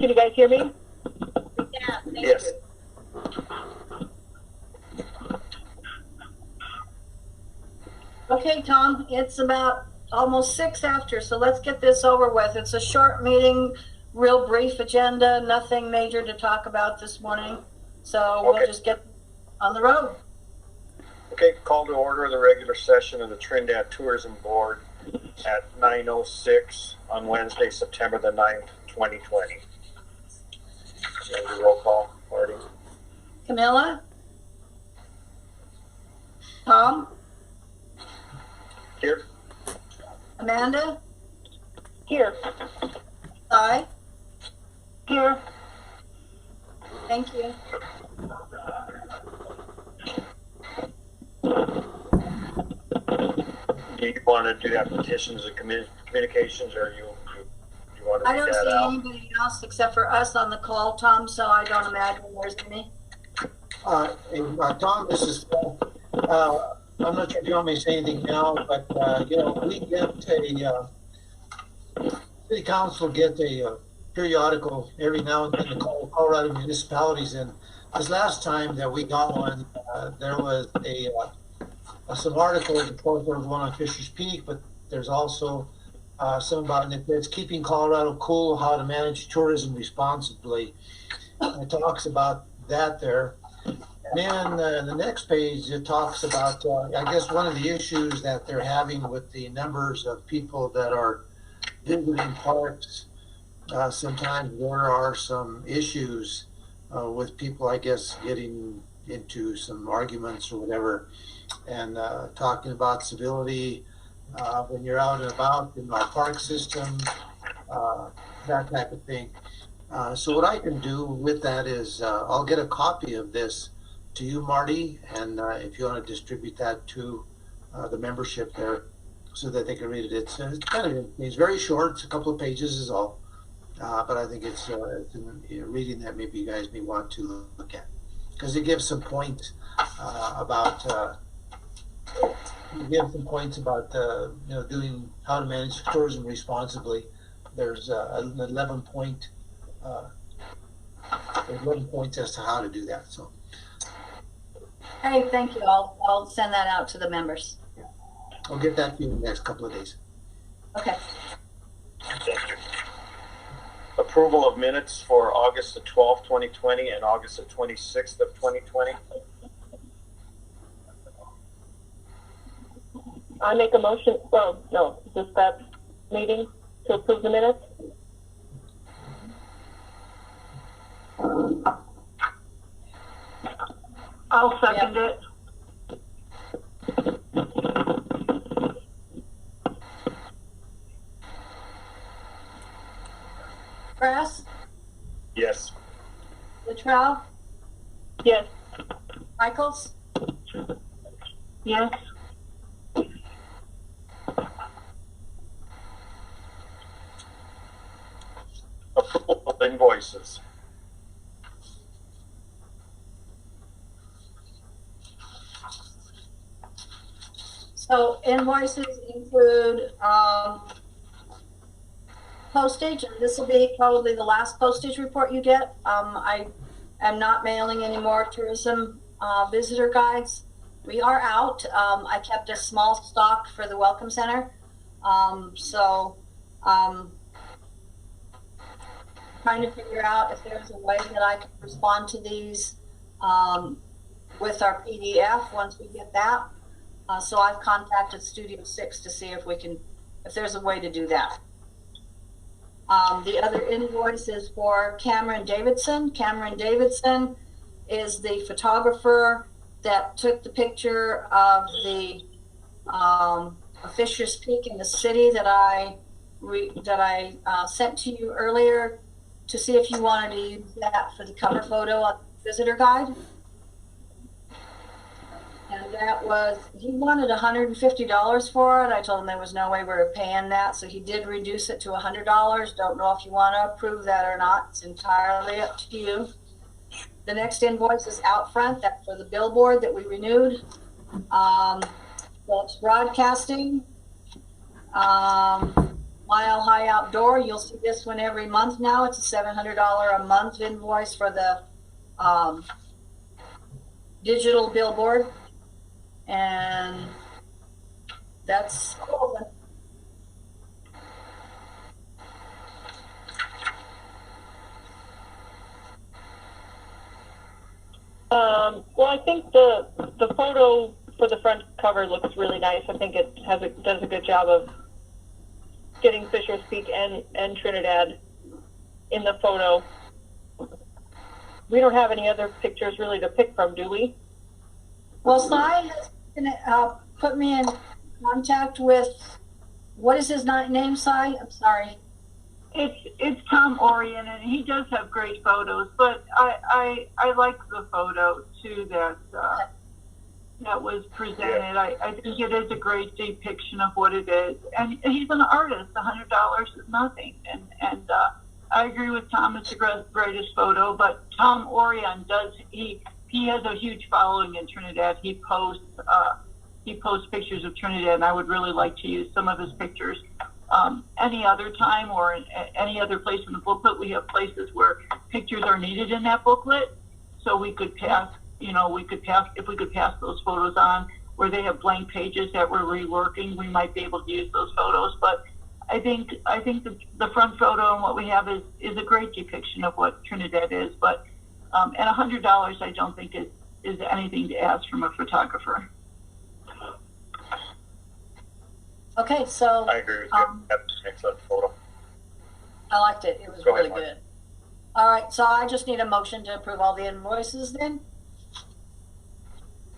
Can you guys hear me? Yeah, thank Yes. you. Okay, Tom, it's about almost 6 after, so let's get this over with. It's a short meeting, real brief agenda, nothing major to talk about this morning. So we'll just get on the road. Okay, call to order the regular session of the Trinidad Tourism Board at 9:06 on Wednesday, September the 9th, 2020. Roll call, Marty. Camilla? Tom? Here. Amanda? Here. Hi. Here. Thank you. Do you want to do that petitions and communications, or you want to I read don't that see out? anybody else except for us on the call, Tom, so I don't imagine there's any. Tom, this is Phil. I'm not sure if you want me to say anything now, but we get city council get a periodical every now and then to call Colorado municipalities, and this last time that we got one, there was some articles. Of course, there was one on Fisher's Peak, but there's also some about it. It's keeping Colorado cool, how to manage tourism responsibly. It talks about that there. And then the next page, it talks about, I guess, one of the issues that they're having with the numbers of people that are visiting parks. Sometimes there are some issues with people, I guess, getting into some arguments or whatever, and talking about civility when you're out and about in our park system, that type of thing. So what I can do with that is I'll get a copy of this to you, Marty, and if you want to distribute that to the membership there so that they can read it. It's it's very short. It's a couple of pages is all. But I think it's reading that maybe you guys may want to look at, because it gives some points about doing how to manage tourism responsibly. There's an 11 points as to how to do that. So. Hey, thank you. I'll send that out to the members. Yeah. I'll get that to you in the next couple of days. Okay. Thank you. Approval of minutes for August the 12th, 2020 and August the 26th of 2020. I make a motion. Well, no, just that meeting to approve the minutes. I'll second it. Press? Yes. Latrell? Yes. Michaels? Yes. Approval of invoices. So invoices include postage, and this will be probably the last postage report you get. I am not mailing any more tourism visitor guides. We are out. I kept a small stock for the Welcome Center. Trying to figure out if there's a way that I can respond to these with our PDF once we get that. So I've contacted Studio 6 to see if there's a way to do that. The other invoice is for Cameron Davidson. Cameron Davidson is the photographer that took the picture of the Fisher's Peak in the city that I sent to you earlier, to see if you wanted to use that for the cover photo on the visitor guide. And that was, he wanted $150 for it. I told him there was no way we were paying that, so he did reduce it to $100. Don't know if you want to approve that or not. It's entirely up to you. The next invoice is out front. That's for the billboard that we renewed. Phillips Broadcasting. Mile High Outdoor. You'll see this one every month now. It's a $700 a month invoice for the digital billboard. And that's cool. Well, I think the photo for the front cover looks really nice. I think it does a good job of getting Fisher's Peak and Trinidad in the photo. We don't have any other pictures really to pick from, do we? Well, Cy has put me in contact with, what is his name, Cy? I'm sorry. It's Tom Orion, and he does have great photos. But I like the photo too that was presented. I think it is a great depiction of what it is, and he's an artist. $100 is nothing, and I agree with Tom. It's the greatest photo. But Tom Orion he has a huge following in Trinidad. He posts pictures of Trinidad, and I would really like to use some of his pictures. Any other time or any other place in the booklet, we have places where pictures are needed in that booklet, so we could pass, if we could pass those photos on, where they have blank pages that we're reworking, we might be able to use those photos. But I think the front photo and what we have is a great depiction of what Trinidad is. But and $100 I don't think is anything to ask from a photographer. Okay, so I agree with you. That's an excellent photo. I liked it. It was Go really ahead, good. All right, so I just need a motion to approve all the invoices then.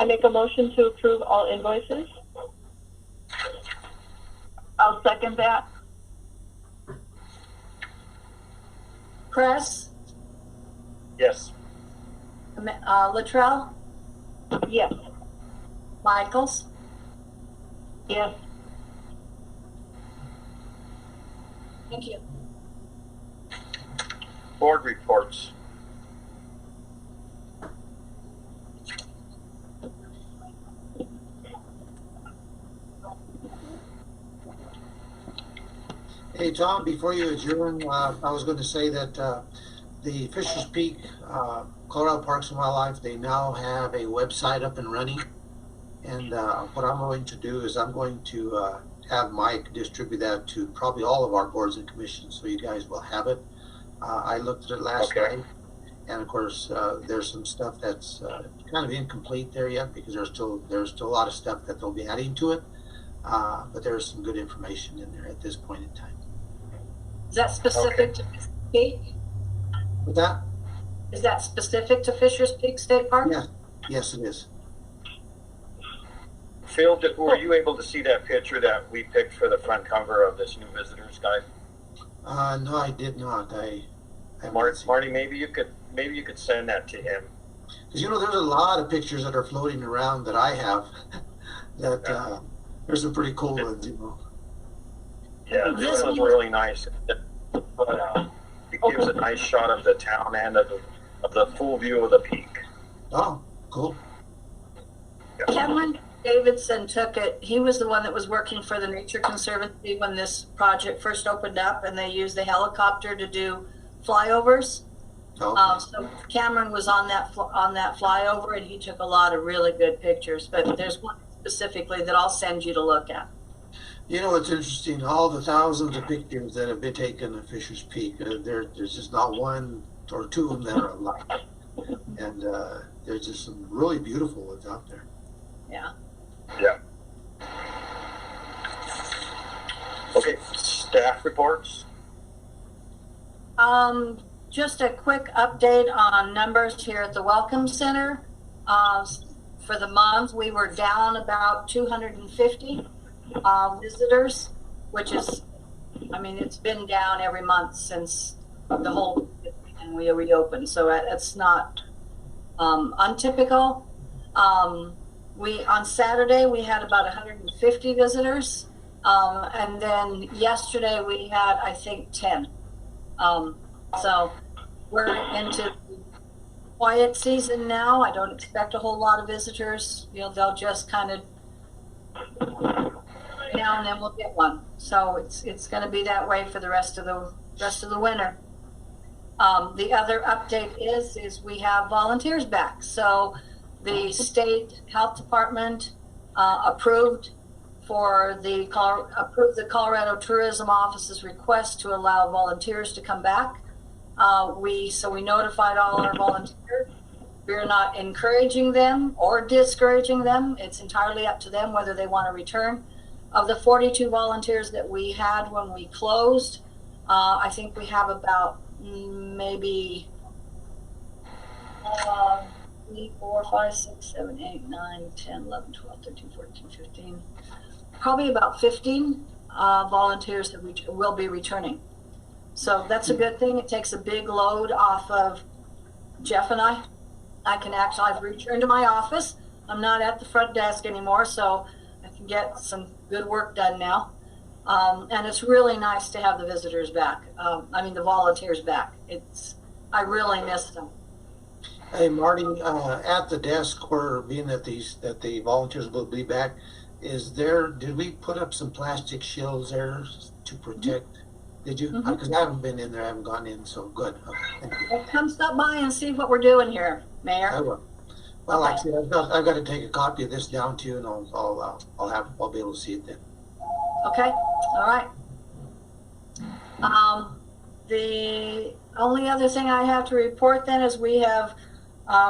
I make a motion to approve all invoices. I'll second that. Press, Yes. Luttrell, Yes. Michaels, Yes. thank you. Board reports. Hey, Tom, before you adjourn, I was going to say that the Fisher's Peak, Colorado Parks and Wildlife, they now have a website up and running. And what I'm going to do is I'm going to have Mike distribute that to probably all of our boards and commissions, so you guys will have it. I looked at it last night, and of course, there's some stuff that's kind of incomplete there yet, because there's still a lot of stuff that they'll be adding to it. But there's some good information in there at this point in time. Is that specific to Fisher's Peak? With that? Is that specific to Fisher's Peak State Park? Yeah. Yes, it is. Phil, were you able to see that picture that we picked for the front cover of this new visitors guide? No, I did not. Marty, maybe you could send that to him. Because there's a lot of pictures that are floating around that I have. That there's some pretty cool ones, Yeah, this one's really nice. It gives a nice shot of the town and of the full view of the peak. Oh, cool. Cameron Davidson took it. He was the one that was working for the Nature Conservancy when this project first opened up, and they used the helicopter to do flyovers. Oh. So Cameron was on that flyover, and he took a lot of really good pictures. But there's one specifically that I'll send you to look at. It's interesting. All the thousands of pictures that have been taken of Fisher's Peak, there's just not one or two of them that are alike. And there's just some really beautiful ones out there. Yeah. Yeah. Okay, staff reports. Just a quick update on numbers here at the Welcome Center. For the month, we were down about 250 visitors, which is, it's been down every month since the whole and we reopened, so it's not untypical. On Saturday we had about 150 visitors, and then yesterday we had, I think, 10. So we're into the quiet season now. I don't expect a whole lot of visitors. They'll just kind of now and then we'll get one. So it's going to be that way for the rest of the winter. The other update is we have volunteers back. So the state health department approved the Colorado Tourism Office's request to allow volunteers to come back. We notified all our volunteers. We're not encouraging them or discouraging them. It's entirely up to them whether they want to return. Of the 42 volunteers that we had when we closed, I think we have about maybe 3, 4, 5, 6, 7, 8, 9, 10, 11, 12, 13, 14, 15, probably about 15 volunteers that will be returning. So that's a good thing. It takes a big load off of Jeff and I. I've returned to my office. I'm not at the front desk anymore, so I can get some good work done now. And it's really nice to have the visitors back. The volunteers back. I really missed them. Hey, Marty, at the desk, where being that the volunteers will be back, did we put up some plastic shields there to protect? Did you? Because I haven't been in there, I haven't gone in, so good. Okay, thank you. Well, come stop by and see what we're doing here, Mayor. I will. Well, Okay. actually, I've got to take a copy of this down to you, and I'll be able to see it then. Okay, all right. The only other thing I have to report then is we have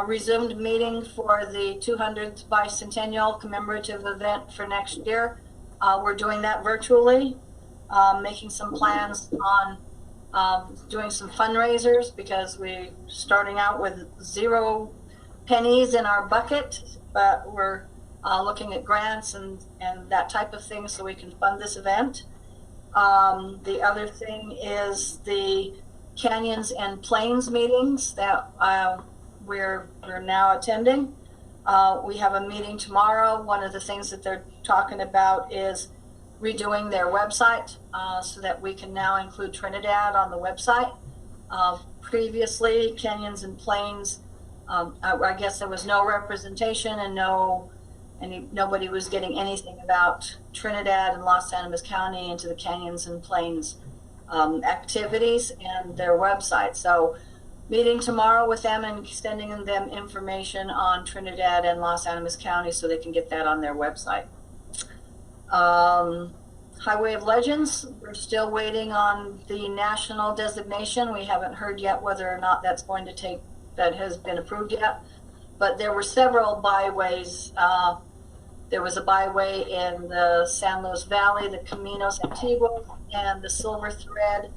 resumed meeting for the 200th bicentennial commemorative event for next year. We're doing that virtually, making some plans on doing some fundraisers because we're starting out with 0 pennies in our bucket, but we're looking at grants and that type of thing so we can fund this event. The other thing is the Canyons and Plains meetings that we're now attending. We have a meeting tomorrow. One of the things that they're talking about is redoing their website so that we can now include Trinidad on the website. Previously, Canyons and Plains, I guess there was no representation and nobody was getting anything about Trinidad and Los Animas County into the Canyons and Plains activities and their website. So meeting tomorrow with them and sending them information on Trinidad and Los Animas County so they can get that on their website. Highway of Legends, we're still waiting on the national designation. We haven't heard yet whether or not that has been approved yet. But there were several byways. There was a byway in the San Luis Valley, the Caminos Antiguos, and the Silver Thread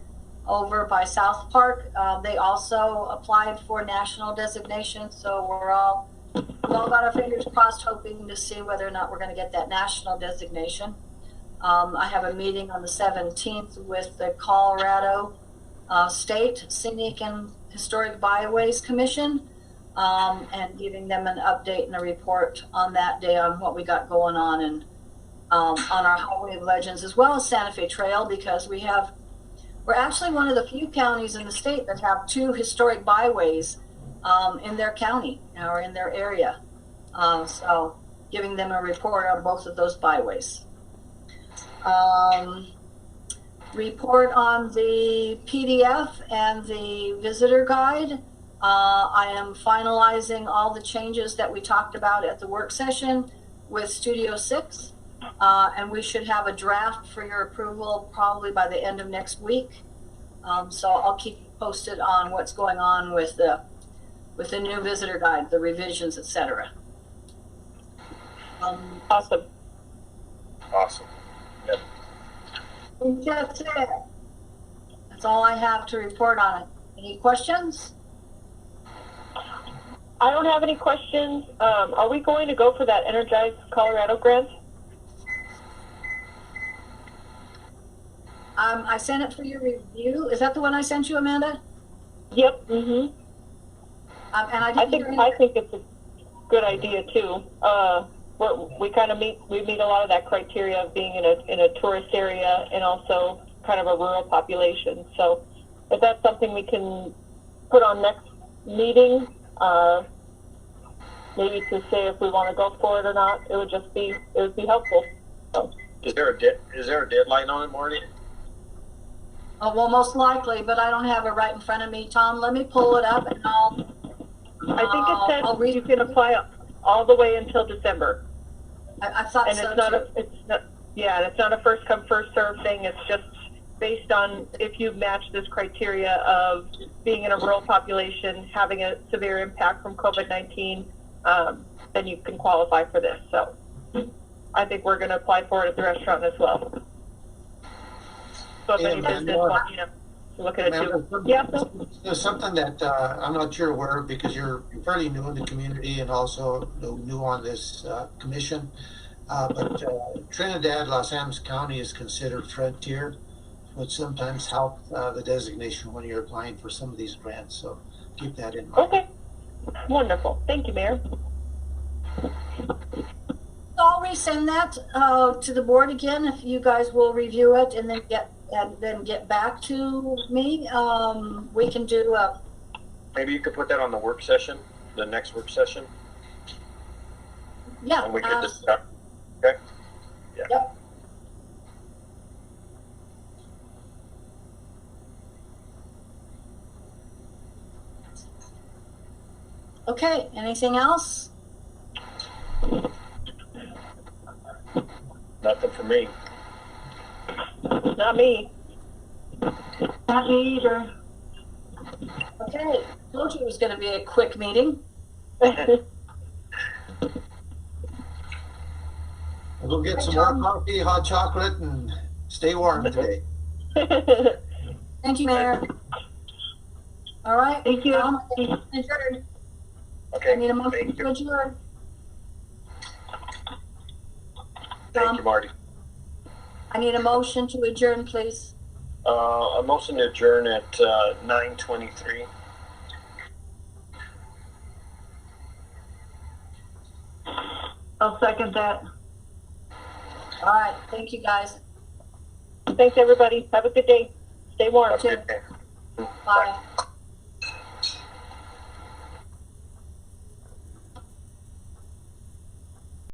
over by South Park. They also applied for national designation, so we've all got our fingers crossed, hoping to see whether or not we're going to get that national designation. I have a meeting on the 17th with the Colorado State Scenic and Historic Byways Commission, and giving them an update and a report on that day on what we got going on and on our Highway of Legends, as well as Santa Fe Trail, because we're actually one of the few counties in the state that have 2 historic byways in their county or in their area. So giving them a report on both of those byways. Report on the PDF and the visitor guide. I am finalizing all the changes that we talked about at the work session with Studio 6. And we should have a draft for your approval probably by the end of next week. So I'll keep you posted on what's going on with the new visitor guide, the revisions, etc. Awesome. Awesome. Yep. I think that's it. That's all I have to report on it. Any questions? I don't have any questions. Are we going to go for that Energize Colorado grant? I sent it for your review. Is that the one I sent you, Amanda? Yep. Mm-hmm. And I think it's a good idea too. We kind of meet a lot of that criteria of being in a tourist area and also kind of a rural population. So if that's something we can put on next meeting, maybe to say if we want to go for it or not, it would be helpful. So Is there a deadline on it, Marty? Well, most likely, but I don't have it right in front of me. Tom, let me pull it up and I think it I'll says you can apply all the way until December. I thought And so it's not a first come, first served thing. It's just based on if you match this criteria of being in a rural population, having a severe impact from COVID-19, then you can qualify for this. So I think we're going to apply for it at the restaurant as well. So if Yeah, any business Amanda. wants, look at it too. Amanda, Yeah, Phil? there's something that I'm not sure aware of because you're fairly new in the community and also new on this commission. But Trinidad, Los Angeles County is considered frontier, which sometimes help the designation when you're applying for some of these grants. So keep that in mind. Okay. Wonderful. Thank you, Mayor. I'll resend that to the board again if you guys will review it and then get back to me. We can do a. Maybe you could put that on the work session, the next work session, Yeah. and we could discuss. Okay. Yeah. Yep. Okay. Anything else? Nothing for me. Not me. Not me either. Okay. Told you it was going to be a quick meeting. We'll get some more coffee, hot chocolate, and stay warm today. Thank you, Mayor. All right. Thank you. Adjourned. Okay. I need a motion Thank to you. adjourn. Thank you, Marty. I need a motion to adjourn, please. A motion to adjourn at 9:23. I'll second that. All right. Thank you, guys. Thanks, everybody. Have a good day. Stay warm. Have a good day. Bye.